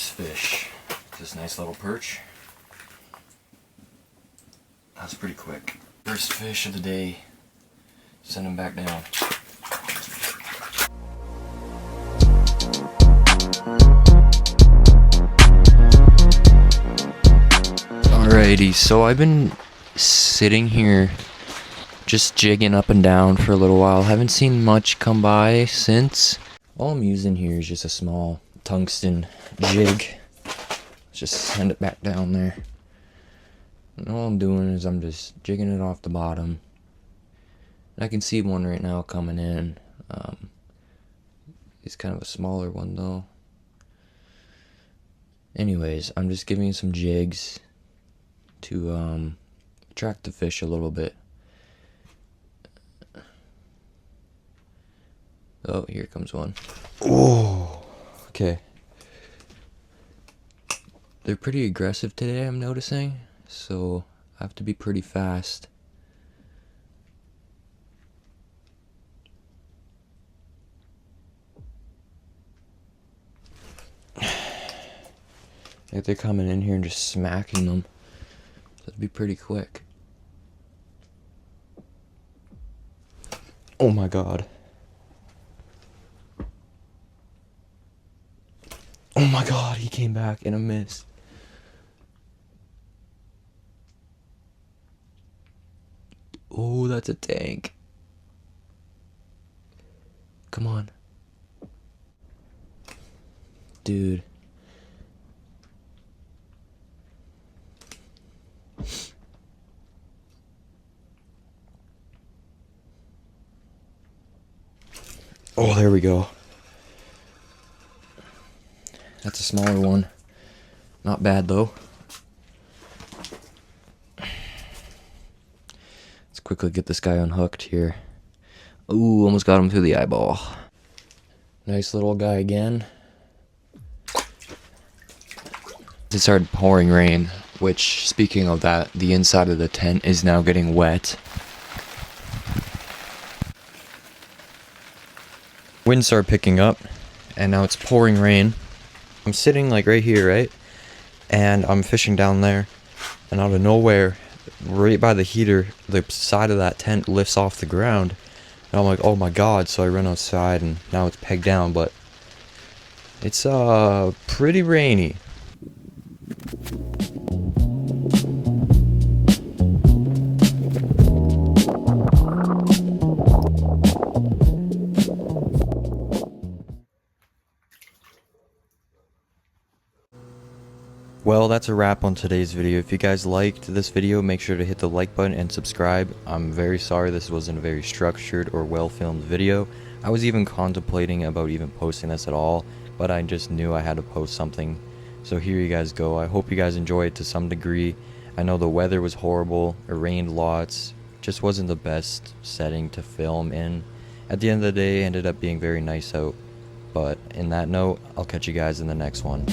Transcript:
first fish. This nice little perch. That's pretty quick. First fish of the day. Send him back down. Alrighty, so I've been sitting here just jigging up and down for a little while. Haven't seen much come by since. All I'm using here is just a small tungsten jig. Let's just send it back down there. And all I'm doing is I'm just jigging it off the bottom. And I can see one right now coming in. It's kind of a smaller one though. Anyways, I'm just giving it some jigs to attract the fish a little bit. Oh, here comes one. Oh, okay. They're pretty aggressive today, I'm noticing, so I have to be pretty fast. Like they're coming in here and just smacking them. That'd be pretty quick. Oh my god. Oh my god, he came back in a miss. Oh, that's a tank. Come on. Dude. Oh, there we go. That's a smaller one. Not bad though. Let's quickly get this guy unhooked here. Ooh, almost got him through the eyeball. Nice little guy again. It started pouring rain, which, speaking of that, the inside of the tent is now getting wet. Wind started picking up, and now it's pouring rain. I'm sitting like right here, right? And I'm fishing down there, and out of nowhere, right by the heater, the side of that tent lifts off the ground. And I'm like, oh my god, so I run outside and now it's pegged down, but it's pretty rainy. Well, that's a wrap on today's video. If you guys liked this video, make sure to hit the like button and subscribe. I'm very sorry this wasn't a very structured or well-filmed video. I was even contemplating about even posting this at all, but I just knew I had to post something. So here you guys go. I hope you guys enjoyed to some degree. I know the weather was horrible. It rained lots. Just wasn't the best setting to film in. At the end of the day, it ended up being very nice out. But in that note, I'll catch you guys in the next one.